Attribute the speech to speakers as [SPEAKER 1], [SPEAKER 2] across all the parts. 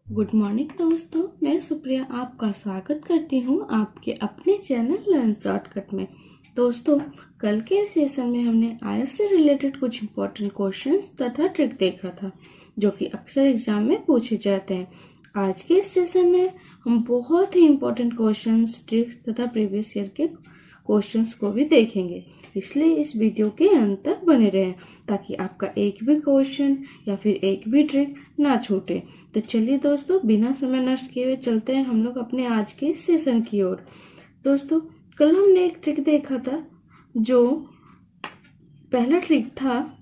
[SPEAKER 1] Good morning दोस्तों, मैं सुप्रिया आपका स्वागत करती हूँ आपके अपने चैनल लर्न शॉर्टकट में। दोस्तों, कल के सेशन में हमने आयत से रिलेटेड कुछ इम्पोर्टेंट क्वेश्चंस तथा ट्रिक देखा था जो कि अक्सर एग्जाम में पूछे जाते हैं। आज के इस सेशन में हम बहुत ही इम्पोर्टेंट क्वेश्चंस, ट्रिक्स तथा प्रीवियस ईयर के क्वेश्चंस को भी देखेंगे, इसलिए इस वीडियो के अंत तक बने रहें ताकि आपका एक भी क्वेश्चन या फिर एक भी ट्रिक ना छूटे। तो चलिए दोस्तों, बिना समय नष्ट किए हुए चलते हैं हम लोग अपने आज के सेशन की ओर। दोस्तों, कल हमने एक ट्रिक देखा था जो पहला ट्रिक था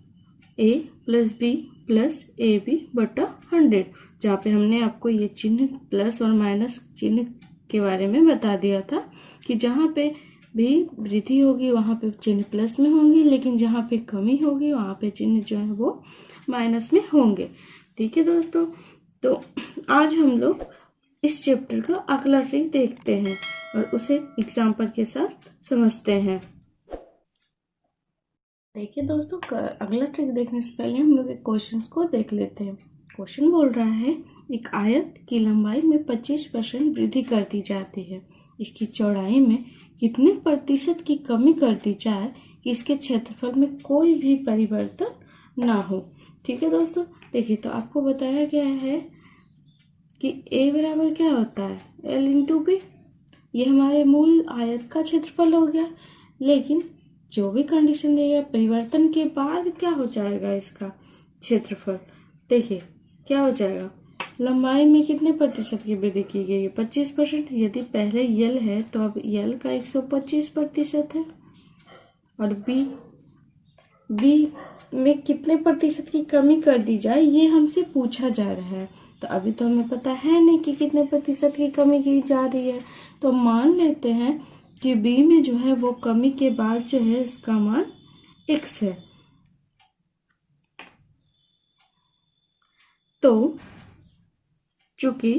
[SPEAKER 1] a + b + ab बटा 100, जहाँ पे हमने आपको ये चिन्ह प्लस और माइनस चिन्ह के बारे में बता दिया था कि जहाँ पे भी वृद्धि होगी वहाँ पे चिन्ह प्लस में होंगी, लेकिन जहाँ पे कमी होगी वहाँ पे चिन्ह जो है वो माइनस में होंगे। ठीक है दोस्तों, तो आज हम लोग इस चैप्टर का अगला ट्रिक देखते हैं और उसे एग्जाम्पल के साथ समझते हैं। देखिए दोस्तों, अगला ट्रिक देखने से पहले हम लोग एक क्वेश्चन को देख लेते हैं। क्वेश्चन बोल रहा है, एक आयत की लंबाई में 25% वृद्धि कर दी जाती है, इसकी चौड़ाई में कितने प्रतिशत की कमी कर दी जाए कि इसके क्षेत्रफल में कोई भी परिवर्तन ना हो। ठीक है दोस्तों, देखिए तो आपको बताया गया है कि a बराबर क्या होता है l इंटू बी। ये हमारे मूल आयत का क्षेत्रफल हो गया, लेकिन जो भी कंडीशन देगा परिवर्तन के बाद क्या हो जाएगा इसका क्षेत्रफल। देखिए क्या हो जाएगा, लंबाई में कितने प्रतिशत की वृद्धि की गई है 25%। यदि पहले यल है तो अब यल का 125% है, और बी में कितने प्रतिशत की कमी कर दी जाए ये हमसे पूछा जा रहा है। तो अभी तो हमें पता है नहीं कि कितने प्रतिशत की कमी की जा रही है, तो मान लेते हैं कि बी में जो है वो कमी के बाद जो है इसका मान x है। तो चूंकि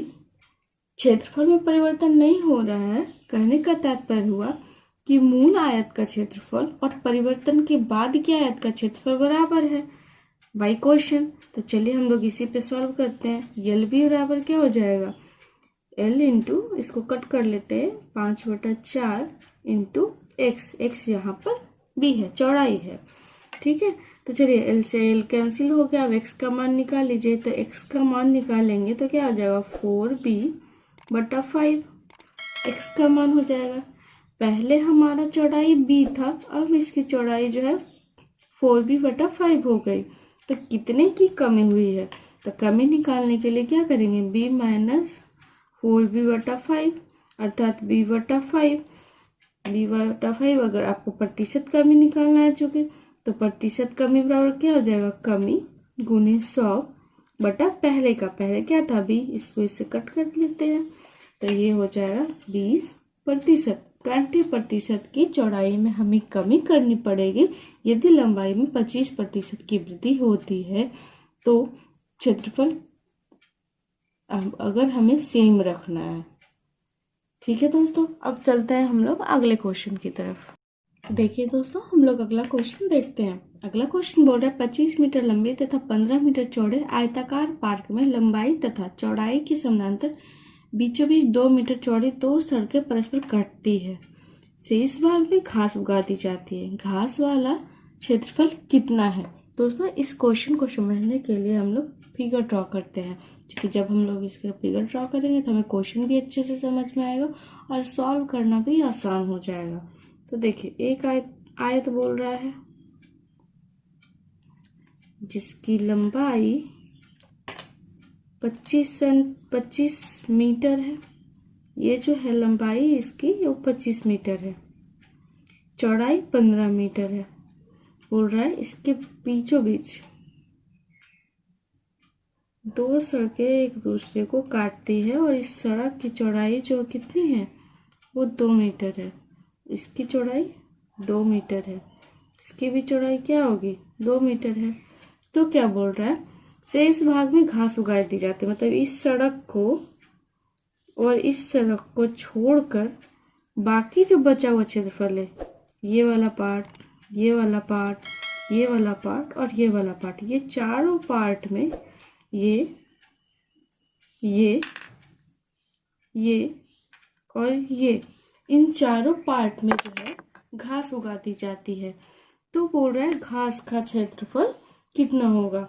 [SPEAKER 1] क्षेत्रफल में परिवर्तन नहीं हो रहा है, कहने का तात्पर्य हुआ कि मूल आयत का क्षेत्रफल और परिवर्तन के बाद के आयत का क्षेत्रफल बराबर है बाई क्वेश्चन। तो चलिए हम लोग इसी पे सॉल्व करते हैं। यल भी बराबर क्या हो जाएगा, l इंटू, इसको कट कर लेते हैं, 5/4 इंटू x यहाँ पर b है, चौड़ाई है। ठीक है, तो चलिए l से l कैंसिल हो गया। अब x का मान निकाल लीजिए, तो x का मान निकालेंगे तो क्या हो जाएगा 4b/5 x का मान हो जाएगा। पहले हमारा चौड़ाई b था, अब इसकी चौड़ाई जो है 4b/5 हो गई। तो कितने की कमी हुई है, तो कमी निकालने के लिए क्या करेंगे, b - 4b/5 अर्थात b/5 अगर आपको प्रतिशत कमी निकालना है चूंकि, तो प्रतिशत कमी बराबर क्या हो जाएगा, कमी गुने 100 पहले का, पहले क्या था b, इसको इससे कट कर लेते हैं, तो ये हो जाएगा 20%। 20% की चौड़ाई में हमें कमी करनी पड़ेगी यदि लंबाई में 25% की वृद्धि होती है। तो क्षेत्रफल अगर हमें सेम रखना है। ठीक है दोस्तों, अब चलते हैं हम लोग अगले क्वेश्चन की तरफ। देखिए दोस्तों, हम लोग अगला क्वेश्चन देखते हैं। अगला क्वेश्चन बोल रहा है, 25 मीटर लंबी तथा 15 मीटर चौड़े आयताकार पार्क में लंबाई तथा चौड़ाई के समानांतर बीचों बीच 2 मीटर चौड़ी 2 सड़कें परस्पर कटती है। शेष भाग में घास उगा दी जाती है, घास वाला क्षेत्रफल कितना है। दोस्तों, इस क्वेश्चन को समझने के लिए हम लोग फिगर ड्रॉ करते हैं, क्योंकि जब हम लोग इसका फिगर ड्रॉ करेंगे तो हमें क्वेश्चन भी अच्छे से समझ में आएगा और सॉल्व करना भी आसान हो जाएगा। तो देखिए, एक आयत बोल रहा है जिसकी लंबाई 25 मीटर है। ये जो है लंबाई इसकी वो 25 मीटर है, चौड़ाई 15 मीटर है। बोल रहा है इसके बीचों बीच 2 सड़कें एक दूसरे को काटती है और इस सड़क की चौड़ाई जो कितनी है वो 2 मीटर है। इसकी चौड़ाई 2 मीटर है, इसकी भी चौड़ाई क्या होगी 2 मीटर है। तो क्या बोल रहा है, शेष भाग में घास उगा दी जाती है, मतलब इस सड़क को और इस सड़क को छोड़कर बाकी जो बचा हुआ क्षेत्रफल है, ये वाला पार्ट, ये वाला पार्ट, ये वाला पार्ट और ये वाला पार्ट, ये चारों पार्ट में ये ये और ये, इन चारों पार्ट में जो है घास उगा दी जाती है। तो बोल रहा है घास का क्षेत्रफल कितना होगा।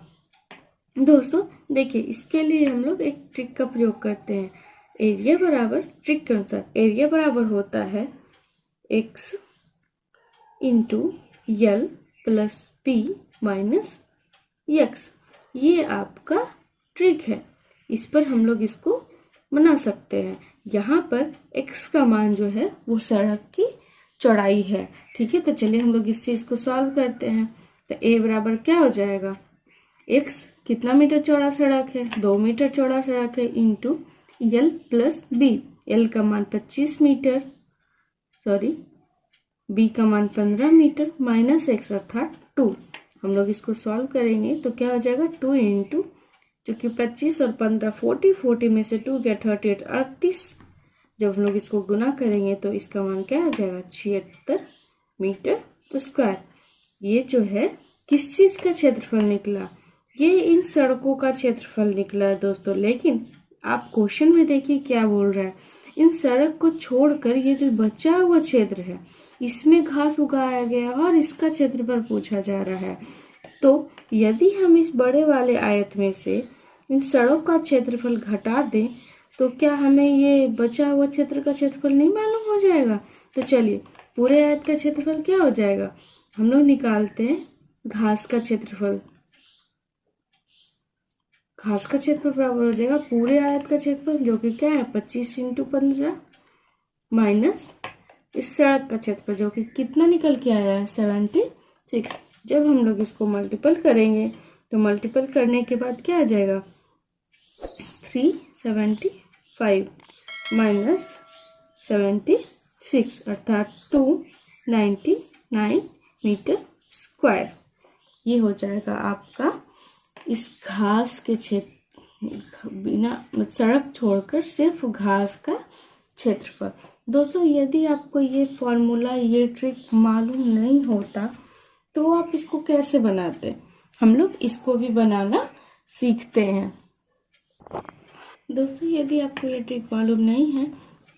[SPEAKER 1] दोस्तों देखिए, इसके लिए हम लोग एक ट्रिक का प्रयोग करते हैं। एरिया बराबर, ट्रिक के अनुसार एरिया बराबर होता है x into L plus p minus x। ये आपका ट्रिक है, इस पर हम लोग इसको बना सकते हैं। यहाँ पर x का मान जो है वो सड़क की चौड़ाई है, ठीक है। तो चलिए हम लोग इससे इसको सॉल्व करते हैं। तो a बराबर क्या हो जाएगा, x कितना मीटर चौड़ा सड़क है, 2 मीटर चौड़ा सड़क है, into L plus B. L का मान 25 मीटर, सॉरी बी का मान 15 मीटर, माइनस एक्स अर्थात 2। हम लोग इसको सॉल्व करेंगे तो क्या हो जाएगा, 2 इंटू, क्योंकि 25 और 15 40 में से 2 गया 38 38। जब हम लोग इसको गुना करेंगे तो इसका मान क्या आ जाएगा, 76 मीटर स्क्वायर। ये जो है किस चीज का क्षेत्रफल निकला, ये इन सड़कों का क्षेत्रफल निकला है दोस्तों। लेकिन आप क्वेश्चन में देखिए क्या बोल रहा है, इन सड़क को छोड़कर ये जो बचा हुआ क्षेत्र है इसमें घास उगाया गया और इसका क्षेत्रफल पूछा जा रहा है। तो यदि हम इस बड़े वाले आयत में से इन सड़क का क्षेत्रफल घटा दें तो क्या हमें ये बचा हुआ क्षेत्र का क्षेत्रफल नहीं मालूम हो जाएगा। तो चलिए पूरे आयत का क्षेत्रफल क्या हो जाएगा, हम लोग निकालते हैं घास का क्षेत्रफल। घास का क्षेत्रफल बराबर हो जाएगा पूरे आयत का क्षेत्रफल, जो कि क्या है 25 इंटू 15 माइनस इस सड़क का क्षेत्रफल, जो कि कितना निकल के आया है 76। जब हम लोग इसको मल्टीपल करेंगे तो मल्टीपल करने के बाद क्या आ जाएगा, 375 माइनस 76 अर्थात 299 मीटर स्क्वायर। ये हो जाएगा आपका इस घास के क्षेत्र, बिना सड़क छोड़कर सिर्फ घास का क्षेत्रफल। दोस्तों यदि आपको ये फॉर्मूला, ये ट्रिक मालूम नहीं होता तो आप इसको कैसे बनाते, हम लोग इसको भी बनाना सीखते हैं। दोस्तों यदि आपको ये ट्रिक मालूम नहीं है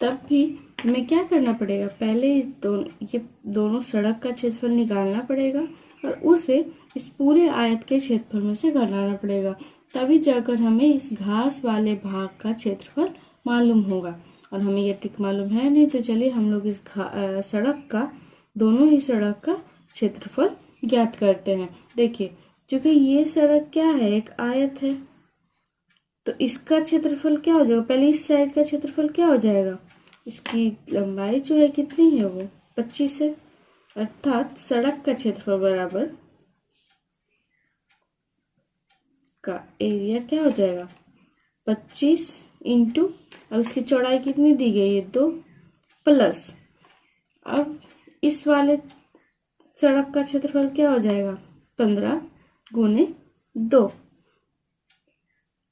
[SPEAKER 1] तब भी हमें क्या करना पड़ेगा, पहले ये दोनों सड़क का क्षेत्रफल निकालना पड़ेगा और उसे इस पूरे आयत के क्षेत्रफल में से घटाना पड़ेगा, तभी जाकर हमें इस घास वाले भाग का क्षेत्रफल मालूम होगा। और हमें ये ट्रिक मालूम है नहीं, तो चलिए हम लोग इस सड़क का, दोनों ही सड़क का क्षेत्रफल ज्ञात करते हैं। देखिए क्योंकि ये सड़क क्या है, एक आयत है, तो इसका क्षेत्रफल क्या हो जाएगा, पहले इस साइड का क्षेत्रफल क्या हो जाएगा, इसकी लंबाई जो है कितनी है वो 25 है, अर्थात सड़क का क्षेत्रफल बराबर का एरिया क्या हो जाएगा 25 इंटू, अब इसकी चौड़ाई कितनी दी गई है 2 प्लस, अब इस वाले सड़क का क्षेत्रफल क्या हो जाएगा 15 गुने 2।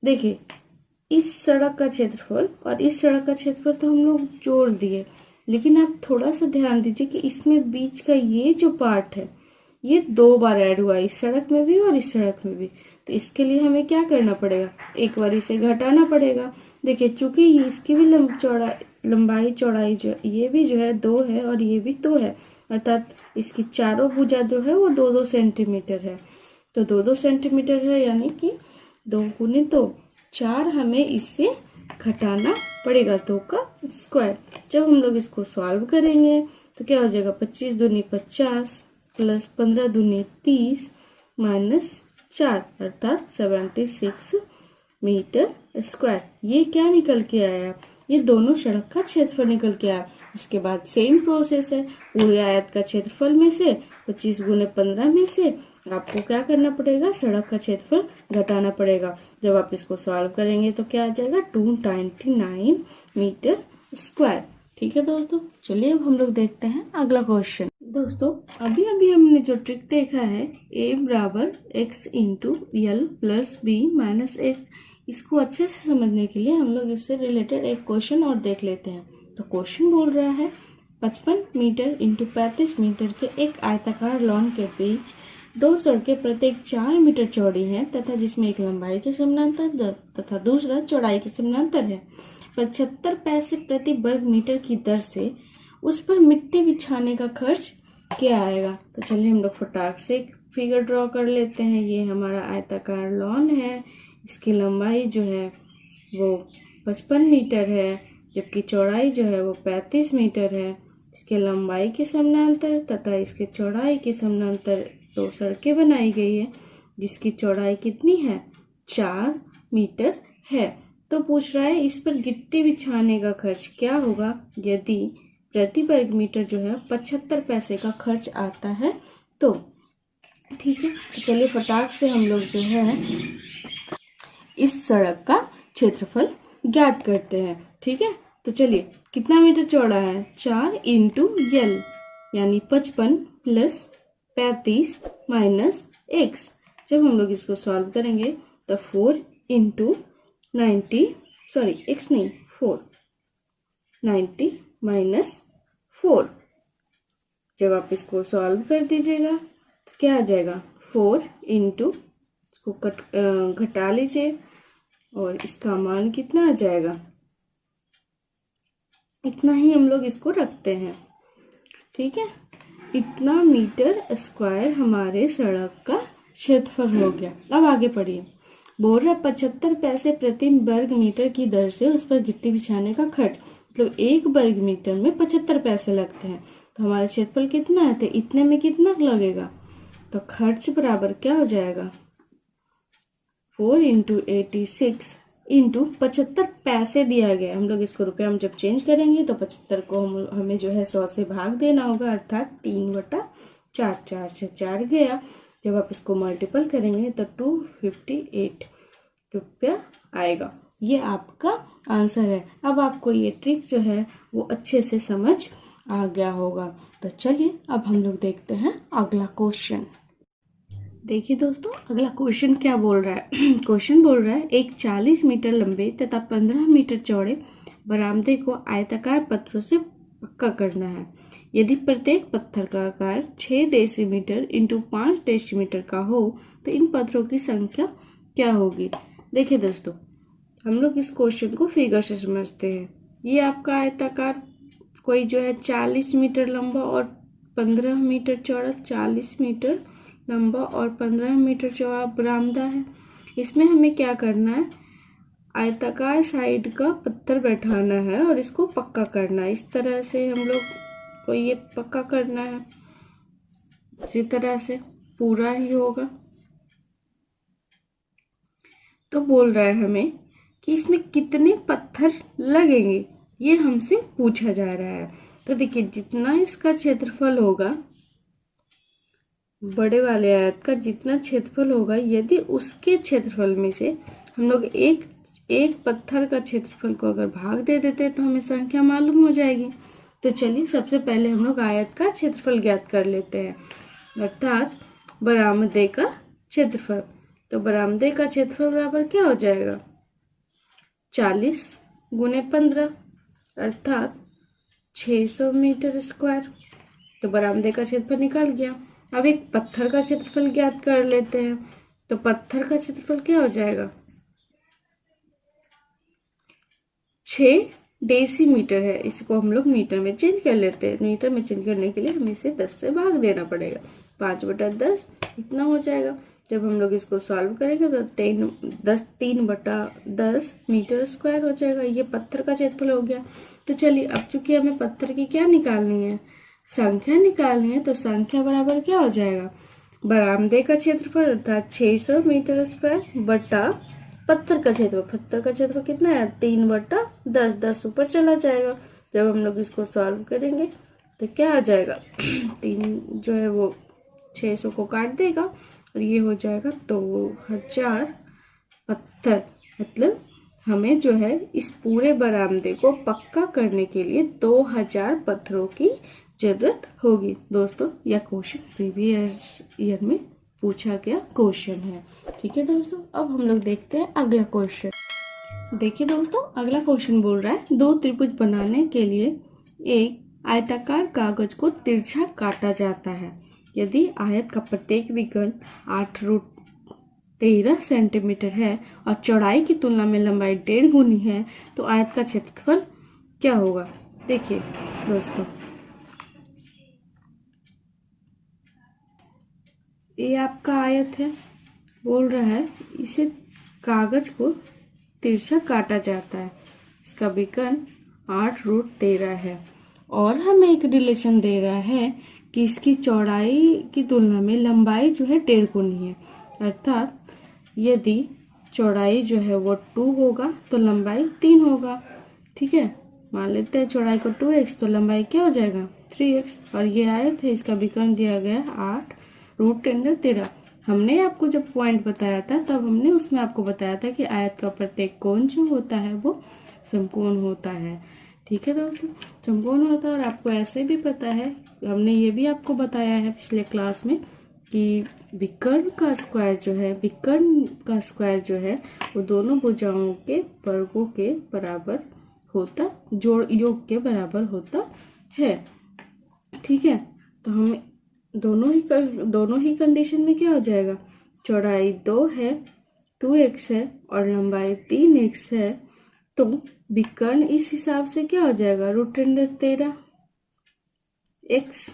[SPEAKER 1] देखिए इस सड़क का क्षेत्रफल और इस सड़क का क्षेत्रफल तो हम लोग जोड़ दिए, लेकिन आप थोड़ा सा ध्यान दीजिए कि इसमें बीच का ये जो पार्ट है ये 2 बार ऐड हुआ, इस सड़क में भी और इस सड़क में भी। तो इसके लिए हमें क्या करना पड़ेगा, एक बार इसे घटाना पड़ेगा। देखिए चूंकि इसकी भी लंबाई चौड़ाई जो ये भी जो है 2 है और ये भी 2 है, अर्थात इसकी चारों भुजा जो है वो 2-2 सेंटीमीटर है। तो 2-2 सेंटीमीटर है, यानी कि 2 गुने 2 4 हमें इससे घटाना पड़ेगा 2 का स्क्वायर। जब हम लोग इसको सॉल्व करेंगे तो क्या हो जाएगा 25 दूनी 50 प्लस 15 दूनी 30 माइनस 4 अर्थात 76 मीटर स्क्वायर। ये क्या निकल के आया, ये दोनों सड़क का क्षेत्रफल निकल के आया। उसके बाद सेम प्रोसेस है, पूरे आयत का क्षेत्रफल में से 25 गुने 15 में से आपको क्या करना पड़ेगा, सड़क का क्षेत्रफल घटाना पड़ेगा। जब आप इसको सॉल्व करेंगे तो क्या आ जाएगा 299 मीटर स्क्वायर। ठीक है दोस्तों, चलिए अब हम लोग देखते हैं अगला क्वेश्चन। दोस्तों अभी हमने जो ट्रिक देखा है a बराबर x into L plus B minus x, इसको अच्छे से समझने के लिए हम लोग इससे रिलेटेड एक क्वेश्चन और देख लेते हैं। तो क्वेश्चन बोल रहा है 55 मीटर इंटू 35 मीटर के एक आयताकार लॉन के बीच दो सड़कें प्रत्येक 4 मीटर चौड़ी हैं तथा जिसमें एक लंबाई के समानांतर तथा दूसरा चौड़ाई के समानांतर है। 75 पैसे प्रति वर्ग मीटर की दर से उस पर मिट्टी बिछाने का खर्च क्या आएगा। तो चलिए हम लोग फटाक से फिगर ड्रॉ कर लेते हैं। ये हमारा आयताकार लॉन है, इसकी लंबाई जो है वो 55 मीटर है, जबकि चौड़ाई जो है वो 35 मीटर है। इसके लंबाई के समानांतर तथा इसके चौड़ाई के समानांतर दो सड़कें बनाई गई है जिसकी चौड़ाई कितनी है, 4 मीटर है। तो पूछ रहा है इस पर गिट्टी बिछाने का खर्च क्या होगा यदि प्रति वर्ग मीटर जो है 75 पैसे का खर्च आता है। तो ठीक है, तो चलिए फटाक से हम लोग जो है इस सड़क का क्षेत्रफल ज्ञात करते हैं। ठीक है, तो चलिए कितना मीटर चौड़ा है, 4 इंटू यल यानी 55 प्लस 35 माइनस एक्स। जब हम लोग इसको सॉल्व करेंगे तो 4 इंटू 90 एक्स नहीं 4 90 माइनस 4। जब आप इसको सॉल्व कर दीजिएगा तो क्या आ जाएगा, 4 इंटू इसको घटा लीजिए और इसका मान कितना आ जाएगा, इतना ही हम लोग इसको रखते हैं। ठीक है, इतना मीटर स्क्वायर हमारे सड़क का क्षेत्रफल हो गया। अब आगे पढ़िए, बोल रहा 75 पैसे प्रति वर्ग मीटर की दर से उस पर गिट्टी बिछाने का खर्च, मतलब 1 वर्ग मीटर में 75 पैसे लगते हैं। तो हमारा क्षेत्रफल कितना है, तो इतने में कितना लगेगा, तो खर्च बराबर क्या हो जाएगा, 4 इंटू 86 इंटू 75 पैसे दिया गया। हम लोग इसको रुपया में जब चेंज करेंगे तो 75 को हमें जो है 100 से भाग देना होगा, अर्थात 3/4, 4 से 4 गया। जब आप इसको मल्टीपल करेंगे तो 258 रुपया आएगा। ये आपका आंसर है। अब आपको ये ट्रिक जो है वो अच्छे से समझ आ गया होगा। तो चलिए अब हम लोग देखते हैं अगला क्वेश्चन। देखिए दोस्तों, अगला क्वेश्चन क्या बोल रहा है। क्वेश्चन बोल रहा है एक 40 मीटर लंबे तथा 15 मीटर चौड़े बरामदे को आयताकार पत्थरों से पक्का करना है। यदि प्रत्येक पत्थर का आकार 6 डेसीमीटर इंटू 5 डेसीमीटर का हो तो इन पत्थरों की संख्या क्या होगी। देखिए दोस्तों, हम लोग इस क्वेश्चन को फिगर से समझते हैं। ये आपका आयताकार कोई जो है 40 मीटर लंबा और 15 मीटर चौड़ा, 40 मीटर लंबा और 15 मीटर चौड़ा बरामदा है। इसमें हमें क्या करना है, आयताकार साइड का पत्थर बैठाना है और इसको पक्का करना है। इस तरह से हम लोग को ये पक्का करना है, इसी तरह से पूरा ही होगा। तो बोल रहा है हमें कि इसमें कितने पत्थर लगेंगे, ये हमसे पूछा जा रहा है। तो देखिए, जितना इसका क्षेत्रफल होगा, बड़े वाले आयत का जितना क्षेत्रफल होगा, यदि उसके क्षेत्रफल में से हम लोग एक पत्थर का क्षेत्रफल को अगर भाग दे देते हैं तो हमें संख्या मालूम हो जाएगी। तो चलिए सबसे पहले हम लोग आयत का क्षेत्रफल ज्ञात कर लेते हैं, अर्थात बरामदे का क्षेत्रफल। तो बरामदे का क्षेत्रफल बराबर क्या हो जाएगा, 40 गुने 15 अर्थात 600 मीटर स्क्वायर। तो बरामदे का क्षेत्रफल निकल गया। अब एक पत्थर का क्षेत्रफल ज्ञात कर लेते हैं। तो पत्थर का क्षेत्रफल क्या हो जाएगा, 6 डेसीमीटर है। इसको हम लोग मीटर में चेंज कर लेते हैं। मीटर में चेंज करने के लिए हमें इसे 10 से भाग देना पड़ेगा, 5/10 इतना हो जाएगा। जब हम लोग इसको सॉल्व करेंगे तो 3/10 मीटर स्क्वायर हो जाएगा। ये पत्थर का क्षेत्रफल हो गया। तो चलिए, अब चूंकि हमें पत्थर की क्या निकालनी है, संख्या निकालनी है। तो संख्या बराबर क्या हो जाएगा, बरामदे का क्षेत्रफल अर्थात 600 मीटर स्क्वायर बटा पत्थर का क्षेत्रफल। पत्थर का क्षेत्रफल कितना है, 3/10, 10 ऊपर चला जाएगा। जब हम लोग इसको सॉल्व करेंगे तो क्या आ जाएगा, 3 जो है वो 600 को काट देगा और ये हो जाएगा 2000 पत्थर। मतलब हमें जो है इस पूरे बरामदे को पक्का करने के लिए 2000 पत्थरों की जरूरत होगी। दोस्तों, यह क्वेश्चन प्रीवियस ईयर में पूछा गया क्वेश्चन है। ठीक है दोस्तों, अब हम लोग देखते हैं अगला क्वेश्चन। देखिए दोस्तों, अगला क्वेश्चन बोल रहा है 2 त्रिभुज बनाने के लिए एक आयताकार कागज को तिरछा काटा जाता है। यदि आयत का प्रत्येक विकर्ण 8√13 सेंटीमीटर है और चौड़ाई की तुलना में लंबाई 1.5 गुनी है तो आयत का क्षेत्रफल क्या होगा। देखिए दोस्तों, ये आपका आयत है, बोल रहा है इसे कागज को तिरछा काटा जाता है, इसका विकर्ण 8√13 है और हमें एक रिलेशन दे रहा है कि इसकी चौड़ाई की तुलना में लंबाई जो है 1.5 गुनी है, अर्थात यदि चौड़ाई जो है वो 2 होगा तो लंबाई 3 होगा। ठीक है, मान लेते हैं चौड़ाई को 2x तो लंबाई क्या हो जाएगा 3x। और ये आयत है, इसका विकर्ण दिया गया 8√13। हमने आपको जब पॉइंट बताया था तब हमने उसमें आपको बताया था कि आयत का प्रत्येक कोण जो होता है वो समकोण होता है। ठीक है दोस्तों, समकोण होता है। और आपको ऐसे भी पता है, हमने ये भी आपको बताया है पिछले क्लास में कि विकर्ण का स्क्वायर जो है वो दोनों भुजाओं के वर्गों के बराबर होता, जोड़ योग के बराबर होता है। ठीक है, तो हम दोनों ही कंडीशन में क्या हो जाएगा, चौड़ाई 2 है 2x है और लंबाई 3x है तो विकर्ण इस हिसाब से क्या हो जाएगा √13x।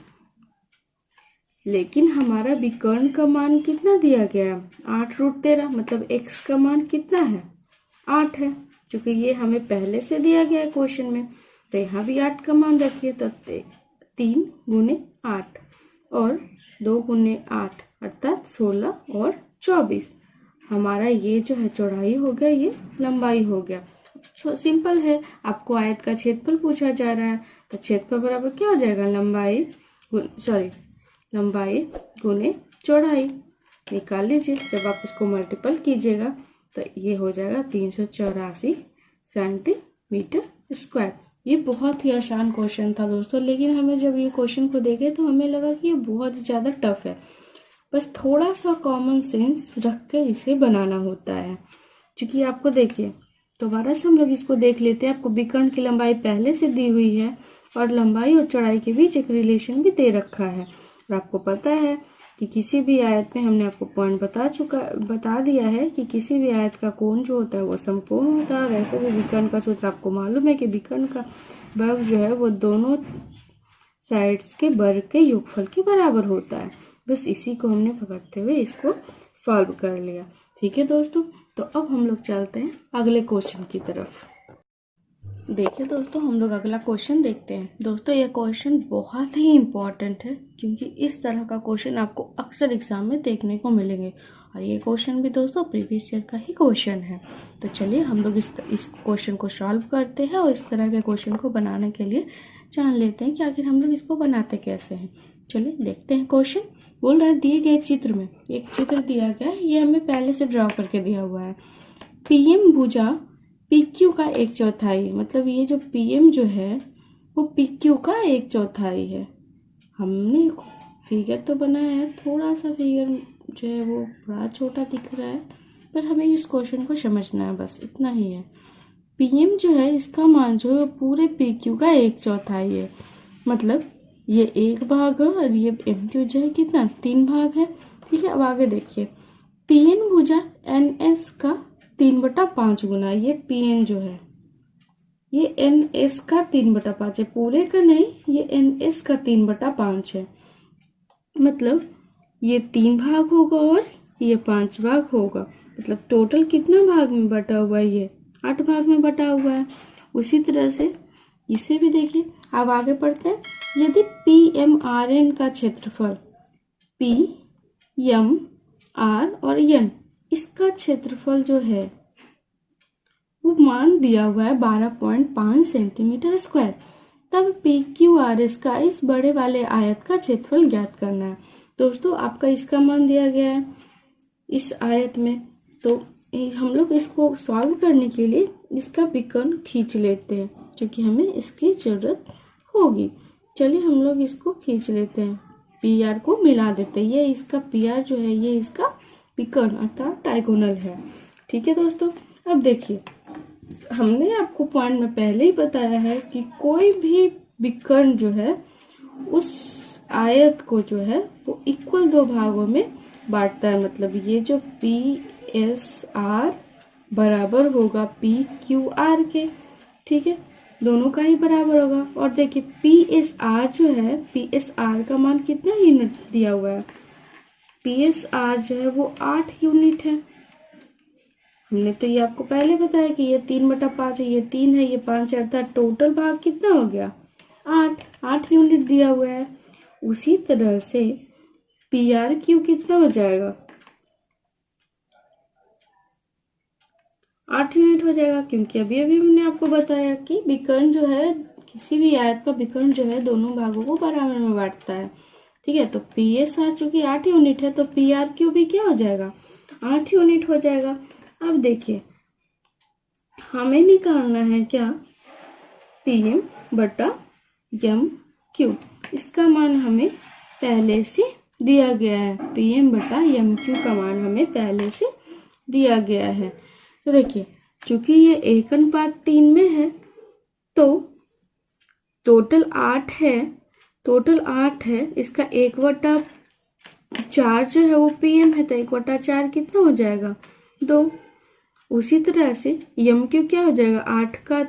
[SPEAKER 1] लेकिन हमारा विकर्ण का मान कितना दिया गया है 8√13, मतलब x का मान कितना है 8 है, क्योंकि ये हमें पहले से दिया गया है क्वेश्चन में। तो यहाँ भी 8 का मान रखिए, तो 3 गुने 8 और 2 गुने 8 अर्थात 16 और 24। हमारा ये जो है चौड़ाई हो गया, ये लंबाई हो गया। सिंपल है, आपको आयत का क्षेत्रफल पूछा जा रहा है तो क्षेत्रफल बराबर क्या हो जाएगा लंबाई गुने चौड़ाई। निकाल लीजिए, जब आप इसको मल्टीपल कीजिएगा तो ये हो जाएगा 384 सेंटीमीटर स्क्वायर। ये बहुत ही आसान क्वेश्चन था दोस्तों, लेकिन हमें जब ये क्वेश्चन को देखे तो हमें लगा कि ये बहुत ज़्यादा टफ है। बस थोड़ा सा कॉमन सेंस रख के इसे बनाना होता है। क्योंकि आपको देखिए, दोबारा से हम लोग इसको देख लेते हैं। आपको विकर्ण की लंबाई पहले से दी हुई है और लंबाई और चौड़ाई के बीच एक रिलेशन भी दे रखा है। और आपको पता है कि किसी भी आयत में हमने आपको पॉइंट बता दिया है कि किसी भी आयत का कोण जो होता है वो समकोण होता है। वैसे भी विकर्ण का सूत्र आपको मालूम है कि विकर्ण का वर्ग जो है वो दोनों साइड्स के वर्ग के योगफल के बराबर होता है। बस इसी को हमने पकड़ते हुए इसको सॉल्व कर लिया। ठीक है दोस्तों, तो अब हम लोग चलते हैं अगले क्वेश्चन की तरफ। देखिए दोस्तों, हम लोग अगला क्वेश्चन देखते हैं। दोस्तों ये क्वेश्चन बहुत ही इम्पोर्टेंट है क्योंकि इस तरह का क्वेश्चन आपको अक्सर एग्जाम में देखने को मिलेंगे और ये क्वेश्चन भी दोस्तों प्रीवियस ईयर का ही क्वेश्चन है। तो चलिए हम लोग इस क्वेश्चन को सॉल्व करते हैं और इस तरह के क्वेश्चन को बनाने के लिए जान लेते हैं कि आखिर हम लोग इसको बनाते कैसे हैं। चलिए देखते हैं। क्वेश्चन बोल रहा है दिए गए चित्र में एक चित्र दिया गया है, ये हमें पहले से ड्रॉ करके दिया हुआ है। पीएम भुजा PQ का 1/4, मतलब ये जो PM जो है वो PQ का 1/4 है। हमने फिगर तो बनाया है, थोड़ा सा फिगर जो है वो बड़ा छोटा दिख रहा है, पर हमें इस क्वेश्चन को समझना है, बस इतना ही है। PM जो है इसका मान जो है पूरे PQ का 1/4 है, मतलब ये 1 भाग है और ये MQ जो है कितना 3 भाग है। ठीक है, अब आगे देखिए। PN भुजा NS का 3/5 गुना, ये PN जो है ये NS का 3/5 है, पूरे का नहीं, ये NS का 3/5 है। मतलब ये 3 भाग होगा और ये 5 भाग होगा, मतलब टोटल कितना भाग में बटा हुआ है, ये 8 भाग में बटा हुआ है। उसी तरह से इसे भी देखिए। अब आगे पढ़ते हैं। यदि PMRN का क्षेत्रफल PM R और N, इसका क्षेत्रफल जो है वो मान दिया हुआ है 12.5 सेंटीमीटर स्क्वायर, तब PQRS का इस बड़े वाले आयत का क्षेत्रफल ज्ञात करना है। दोस्तों आपका इसका मान दिया गया है इस आयत में, तो हम लोग इसको सॉल्व करने के लिए इसका विकर्ण खींच लेते हैं क्योंकि हमें इसकी ज़रूरत होगी। चलिए हम लोग इसको खींच लेते हैं, PR को मिला देते हैं। ये इसका PR जो है ये इसका विकर्ण अर्थात डायगोनल है। ठीक है दोस्तों, अब देखिए हमने आपको पॉइंट में पहले ही बताया है कि कोई भी विकर्ण जो है उस आयत को जो है वो इक्वल दो भागों में बांटता है। मतलब ये जो PSR बराबर होगा PQR के, ठीक है, दोनों का ही बराबर होगा। और देखिए PSR जो है, PSR का मान कितना यूनिट दिया हुआ है, PSR जो है वो 8 यूनिट है। हमने तो ये आपको पहले बताया कि ये 3/5 है, ये 3 है, ये 5 है, अर्थात टोटल भाग कितना हो गया 8 यूनिट दिया हुआ है। उसी तरह से PRQ कितना हो जाएगा 8 यूनिट हो जाएगा, क्योंकि अभी अभी हमने आपको बताया कि विकर्ण जो है, किसी भी आयत का विकर्ण जो है दोनों भागों को बराबर में बांटता है, ठीक है। तो PSR चूंकि 8 यूनिट है तो PRQ भी क्या हो जाएगा 8 यूनिट हो जाएगा। अब देखिए हमें निकालना है क्या PM/MQ, इसका मान हमें पहले से दिया गया है। PM/MQ का मान हमें पहले से दिया गया है। तो देखिए चूंकि ये 1:3 में है तो टोटल 8 है, इसका 1/4 जो है वो PM है, तो 1/4 कितना हो जाएगा 2। उसी तरह से MQ क्या हो जाएगा 8 का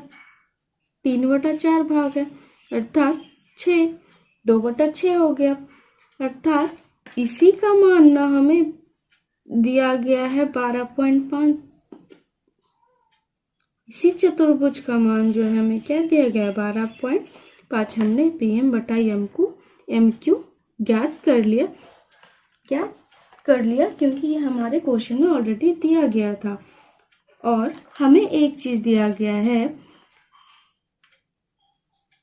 [SPEAKER 1] 3/4 भाग है, अर्थात 6, 2/6 हो गया। अर्थात इसी का मान ना हमें दिया गया है 12.5। इसी चतुर्भुज का मान जो है हमें क्या दिया गया है 12.5। हमने PM/MQ ज्ञात कर लिया, क्योंकि ये हमारे क्वेश्चन में ऑलरेडी दिया गया था। और हमें एक चीज दिया गया है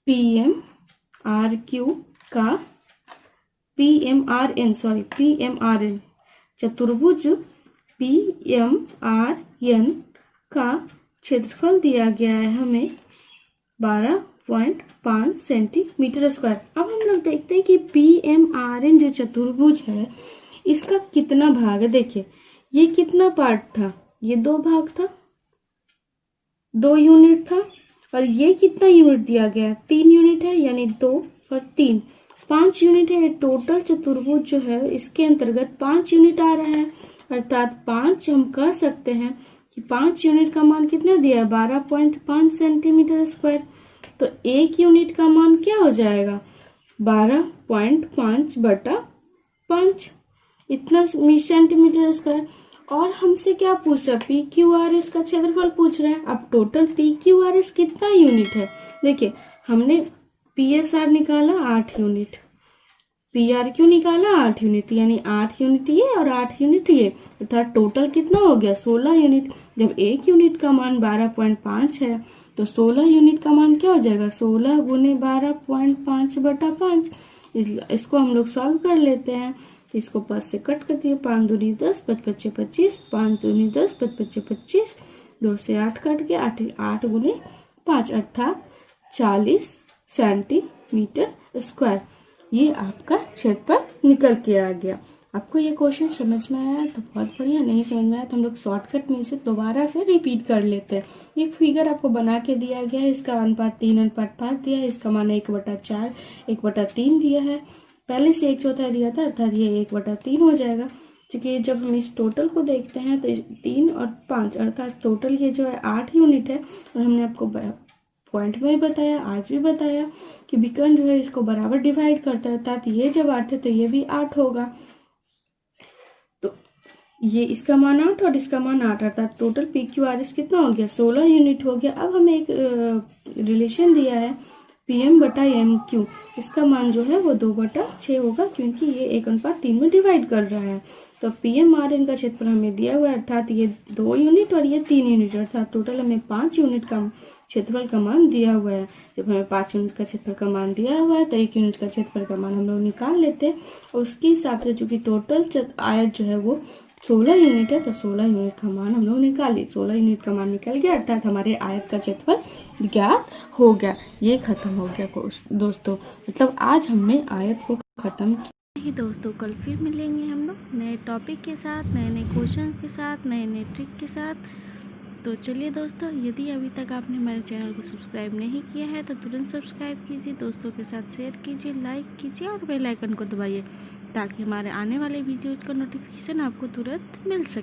[SPEAKER 1] PMRN चतुर्भुज PMRN का क्षेत्रफल दिया गया है हमें 12.5 सेंटीमीटर स्क्वायर। अब हम लोग देखते हैं कि PMRN जो चतुर्भुज है इसका कितना भाग है। देखिए ये कितना पार्ट था, ये 2 भाग था, 2 यूनिट था, और ये कितना यूनिट दिया गया है 3 यूनिट है, यानी 2 और 3 5 यूनिट है। टोटल चतुर्भुज जो है इसके अंतर्गत 5 यूनिट आ रहा है, अर्थात 5 हम कह सकते हैं कि 5 यूनिट का मान कितना दिया है 12.5 सेंटीमीटर स्क्वायर। तो 1 यूनिट का मान क्या हो जाएगा 12.5/5, इतना सेंटीमीटर स्क्वायर। और हमसे क्या पूछ रहा है PQRS का क्षेत्रफल पूछ रहा है। अब टोटल PQRS कितना यूनिट है, देखिए हमने PSR निकाला 8 यूनिट, PRQ निकाला 8 यूनिट, यानी 8 यूनिट ये और 8 यूनिट ये, अर्थात टोटल कितना हो गया 16 यूनिट। जब 1 यूनिट का मान 12.5 है तो 16 यूनिट का मान क्या हो जाएगा 16 गुने 12.5/5। इसको हम लोग सॉल्व कर लेते हैं। इसको 5 से कट कर दिए, 5 दूनी 10, 5 × 25, 5 दूनी 10, 5 × 25, 2 से 8 कट गया, 8 गुने 5 अर्थात 40 सेंटीमीटर स्क्वायर। ये आपका क्षेत्रफल निकल के आ गया। आपको ये क्वेश्चन समझ में आया तो बहुत बढ़िया, नहीं समझ में आया तो हम लोग शॉर्टकट में इसे दोबारा से रिपीट कर लेते हैं। ये फिगर आपको बना के दिया गया है, इसका अनुपात 3:5 दिया है, इसका मान 1/4 1/3 दिया है, पहले से 1/4 दिया था, अर्थात ये 1/3 हो जाएगा। क्योंकि जब हम इस टोटल को देखते हैं तो 3 और 5 अर्थात टोटल ये जो है 8 यूनिट है। और हमने आपको पॉइंट में भी बताया, आज भी बताया कि विकर्ण जो है इसको बराबर डिवाइड करता है, अर्थात ये जब 8 है तो ये भी 8 होगा। तो ये इसका मान 8 और इसका मान 8, अर्थात टोटल PQRS कितना हो गया 16 यूनिट हो गया। अब हमें एक रिलेशन दिया है PM/MQ, इसका मान जो है वो 2/6 होगा, क्योंकि ये 1:3 में डिवाइड कर रहा है। तो PMRN का क्षेत्रफल हमें दिया हुआ है, अर्थात ये 2 यूनिट और ये 3 यूनिट, अर्थात टोटल हमें 5 यूनिट का क्षेत्रफल का मान दिया हुआ है। जब हमें 5 यूनिट का क्षेत्रफल का मान दिया हुआ है तो 1 यूनिट का क्षेत्रफल का मान हम लोग निकाल लेते हैं। और उसके हिसाब से चूंकि टोटल आयत जो है वो 16 यूनिट है तो 16 यूनिट का मान हम लोग निकालिए। 16 यूनिट का मान निकल गया, अर्थात हमारे आयत का क्षेत्रफल ज्ञात हो गया। ये खत्म हो गया दोस्तों, मतलब आज हमने आयत को खत्म किया। ही दोस्तों कल फिर मिलेंगे हम लोग नए टॉपिक के साथ, नए नए क्वेश्चन के साथ, नए नए ट्रिक के साथ। तो चलिए दोस्तों, यदि अभी तक आपने हमारे चैनल को सब्सक्राइब नहीं किया है तो तुरंत सब्सक्राइब कीजिए, दोस्तों के साथ शेयर कीजिए, लाइक कीजिए और बेल आइकन को दबाइए ताकि हमारे आने वाले वीडियोज़ का नोटिफिकेशन आपको तुरंत मिल सके।